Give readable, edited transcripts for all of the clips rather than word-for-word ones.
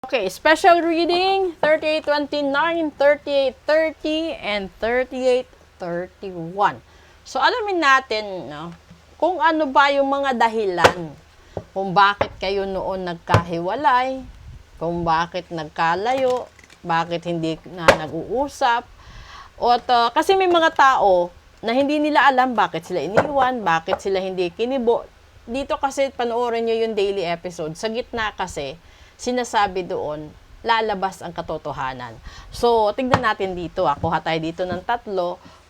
Okay, special reading 3829, 3830, and 3831. So, alamin natin, no, kung ano ba yung mga dahilan kung bakit kayo noon nagkahiwalay, kung bakit nagkalayo, bakit hindi na nag-uusap. Kasi may mga tao na hindi nila alam bakit sila iniwan, bakit sila hindi kinibo. Dito kasi panoorin nyo yung daily episode. Sa gitna kasi, sinasabi doon, lalabas ang katotohanan. So, tignan natin dito. Kuha tayo dito ng 3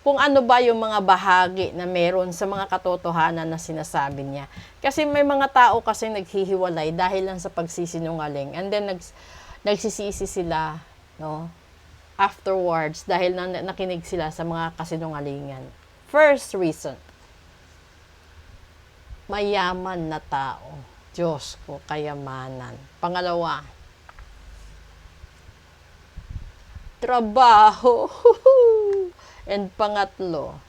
kung ano ba yung mga bahagi na meron sa mga katotohanan na sinasabi niya. Kasi may mga tao kasi naghihiwalay dahil lang sa pagsisinungaling. And then, nagsisisi sila, no? Afterwards, dahil nakinig sila sa mga kasinungalingan. First reason, mayaman na tao. Diyos ko, kayamanan. Pangalawa, trabaho. And pangatlo,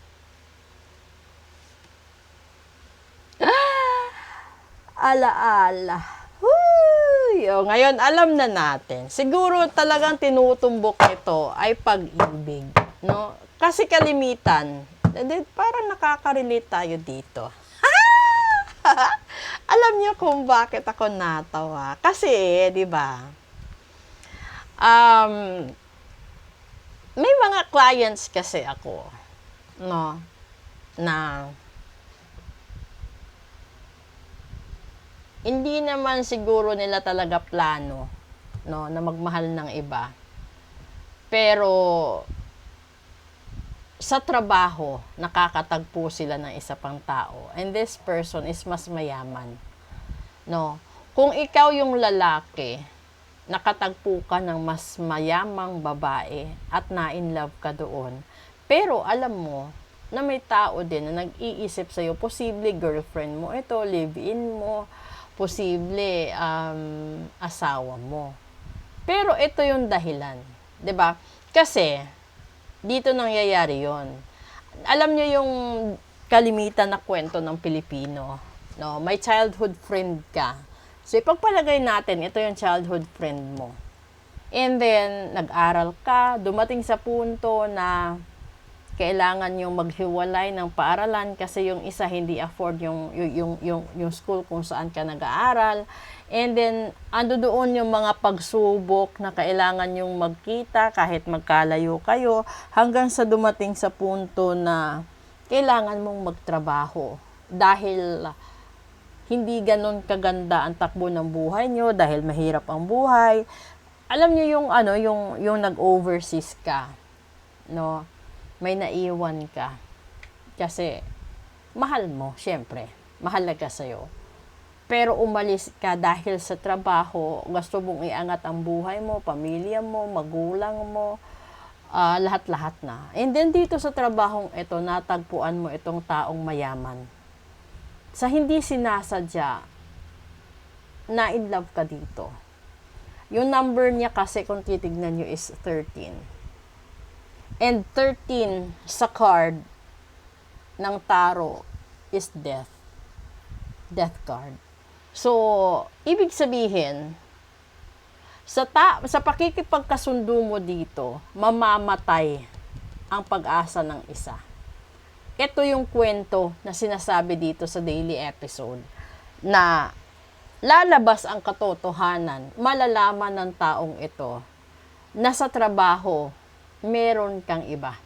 alaala. Ngayon, alam na natin. Siguro talagang tinutumbok nito ay pag-ibig. No? Kasi kalimitan, parang nakaka-relate tayo dito. Alam niyo kung bakit ako natawa? Kasi, di ba? May mga clients kasi ako, no, na hindi naman siguro nila talaga plano, no, na magmahal ng iba. Pero sa trabaho, nakakatagpo sila ng isa pang tao. And this person is mas mayaman. No? Kung ikaw yung lalaki, nakatagpo ka ng mas mayamang babae at na-in-love ka doon. Pero alam mo na may tao din na nag-iisip sa'yo, posible girlfriend mo ito, live-in mo, posible asawa mo. Pero ito yung dahilan. 'Di ba? Kasi dito nangyayari yon. Alam nyo yung kalimitan na kwento ng Pilipino. No? May childhood friend ka. So, ipagpalagay natin, ito yung childhood friend mo. And then, nag-aral ka, dumating sa punto na kailangan yung maghiwalay ng paaralan kasi yung isa hindi afford yung school kung saan ka nag-aaral. And then, ando doon yung mga pagsubok na kailangan yung magkita kahit magkalayo kayo hanggang sa dumating sa punto na kailangan mong magtrabaho dahil hindi ganon kaganda ang takbo ng buhay nyo dahil mahirap ang buhay. Alam nyo yung nag-overseas ka, no? May naiwan ka kasi mahal mo, syempre, mahalaga sa'yo. Pero umalis ka dahil sa trabaho, gusto mong iangat ang buhay mo, pamilya mo, magulang mo, lahat-lahat na. And then dito sa trabahong ito, natagpuan mo itong taong mayaman. Sa hindi sinasadya, na-in-love ka dito. Yung number niya kasi kung titignan nyo is 13. And 13 sa card ng tarot is death. Death card. So, ibig sabihin, sa pakikipagkasundo mo dito, mamamatay ang pag-asa ng isa. Ito yung kwento na sinasabi dito sa daily episode na lalabas ang katotohanan, malalaman ng taong ito na sa trabaho, meron kang iba.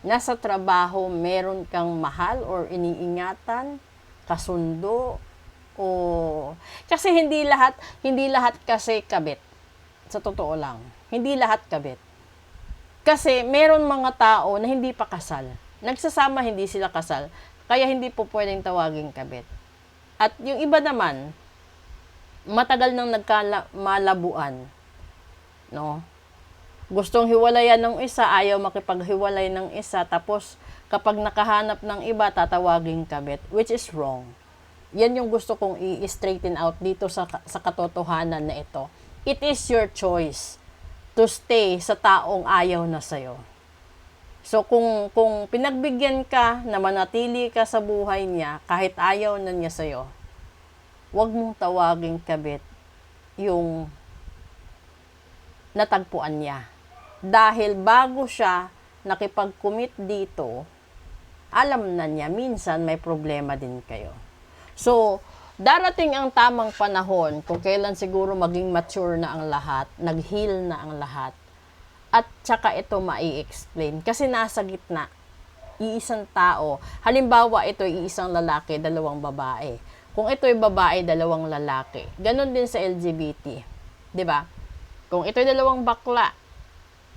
Nasa trabaho, meron kang mahal or iniingatan, kasundo, kasi hindi lahat kasi kabit. Sa totoo lang, hindi lahat kabit. Kasi meron mga tao na hindi pa kasal. Nagsasama, hindi sila kasal. Kaya hindi po pwedeng tawaging kabit. At yung iba naman, matagal nang nagkamalabuan. No? Gustong hiwalayan ng isa, ayaw makipaghiwalay ng isa, tapos kapag nakahanap ng iba, tatawaging kabit, which is wrong. Yan yung gusto kong i-straighten out dito sa katotohanan na ito. It is your choice to stay sa taong ayaw na sa'yo. So, kung pinagbigyan ka na manatili ka sa buhay niya, kahit ayaw na niya sa'yo, huwag mong tawaging kabit yung natagpuan niya. Dahil bago siya nakipag-commit dito, alam na niya, minsan may problema din kayo. So, darating ang tamang panahon kung kailan siguro maging mature na ang lahat, nag-heal na ang lahat, at saka ito mai-explain. Kasi nasa gitna, iisang tao. Halimbawa, ito iisang lalaki, dalawang babae. Kung ito'y babae, dalawang lalaki. Ganon din sa LGBT. 'Di ba? Kung ito'y dalawang bakla,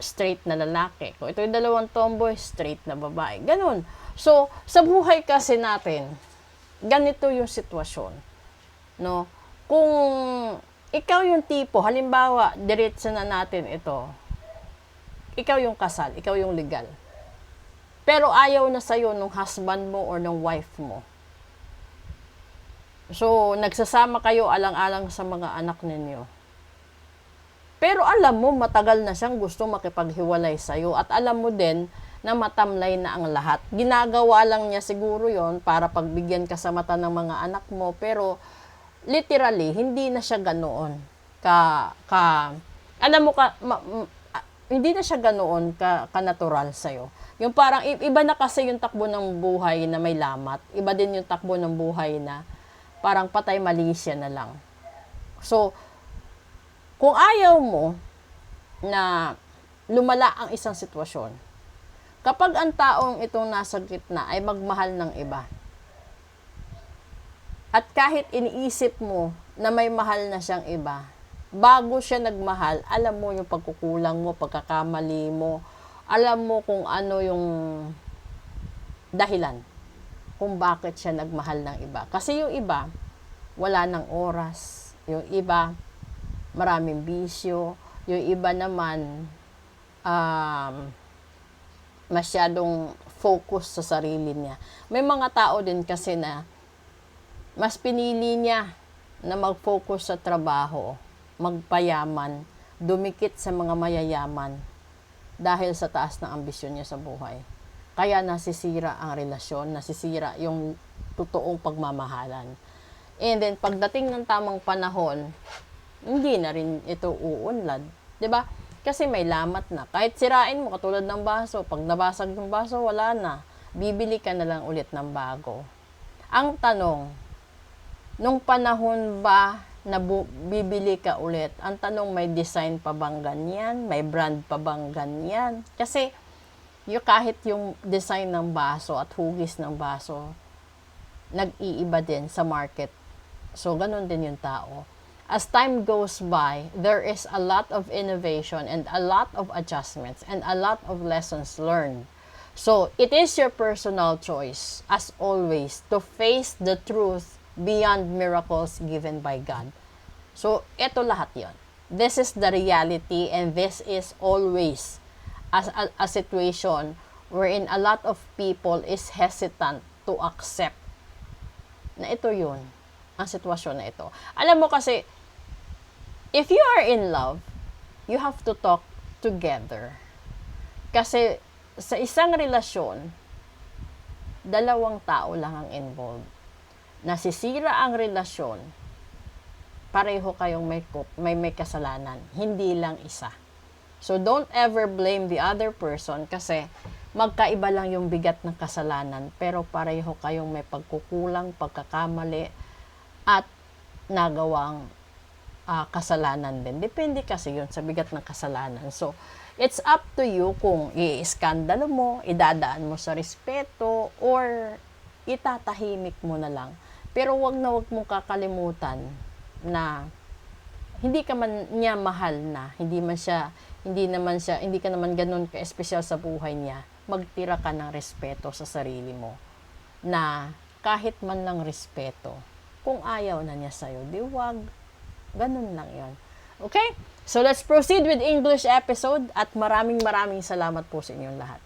straight na lalaki. Kung ito'y dalawang tomboy, straight na babae. Ganon. So, sa buhay kasi natin, ganito yung sitwasyon. No? Kung ikaw yung tipo, halimbawa, diretso na natin ito. Ikaw yung kasal, ikaw yung legal. Pero ayaw na sa'yo nung husband mo or nung wife mo. So, nagsasama kayo alang-alang sa mga anak ninyo. Pero alam mo, matagal na siyang gusto makipaghiwalay sa'yo. At alam mo din na matamlay na ang lahat. Ginagawa lang niya siguro yon para pagbigyan ka sa mata ng mga anak mo. Pero, literally, hindi na siya ganoon. Alam mo, hindi na siya ganoon ka-natural sa'yo. Yung parang, iba na kasi yung takbo ng buhay na may lamat. Iba din yung takbo ng buhay na parang patay malisya na lang. So, kung ayaw mo na lumala ang isang sitwasyon, kapag ang taong itong nasa gitna ay magmahal ng iba, at kahit iniisip mo na may mahal na siyang iba, bago siya nagmahal, alam mo yung pagkukulang mo, pagkakamali mo, alam mo kung ano yung dahilan kung bakit siya nagmahal ng iba. Kasi yung iba, wala ng oras. Yung iba, maraming bisyo. Yung iba naman, masyadong focus sa sarili niya. May mga tao din kasi na mas pinili niya na mag-focus sa trabaho, magpayaman, dumikit sa mga mayayaman dahil sa taas ng ambisyon niya sa buhay. Kaya nasisira ang relasyon, nasisira yung totoong pagmamahalan. And then, pagdating ng tamang panahon, hindi na rin ito uunlad. 'Di ba? Kasi may lamat na. Kahit sirain mo, katulad ng baso, pag nabasag yung baso, wala na. Bibili ka na lang ulit ng bago. Ang tanong, nung panahon ba na bibili ka ulit, ang tanong, may design pa bang ganyan? May brand pa bang ganyan? Kasi, kahit yung design ng baso at hugis ng baso, nag-iiba din sa market. So, ganun din yung tao. As time goes by, there is a lot of innovation and a lot of adjustments and a lot of lessons learned. So, it is your personal choice, as always, to face the truth beyond miracles given by God. So, ito lahat yon. This is the reality, and this is always a situation wherein a lot of people is hesitant to accept na ito yun, ang sitwasyon na ito. Alam mo kasi, if you are in love, you have to talk together. Kasi sa isang relasyon, dalawang tao lang ang involved. Nasisira ang relasyon, pareho kayong may kasalanan, hindi lang isa. So don't ever blame the other person kasi magkaiba lang yung bigat ng kasalanan, pero pareho kayong may pagkukulang, pagkakamali, at nagawang kasalanan din. Depende kasi yun sa bigat ng kasalanan. So, it's up to you kung i-iskandalo mo, idadaan mo sa respeto, or itatahimik mo na lang. Pero wag mong kakalimutan na hindi ka man niya mahal na, hindi ka naman ganun ka-espesyal sa buhay niya. Magtira ka ng respeto sa sarili mo. Na kahit man lang respeto, kung ayaw na niya sa'yo, di wag. Ganun lang yon. Okay? So let's proceed with English episode at maraming salamat po sa inyong lahat.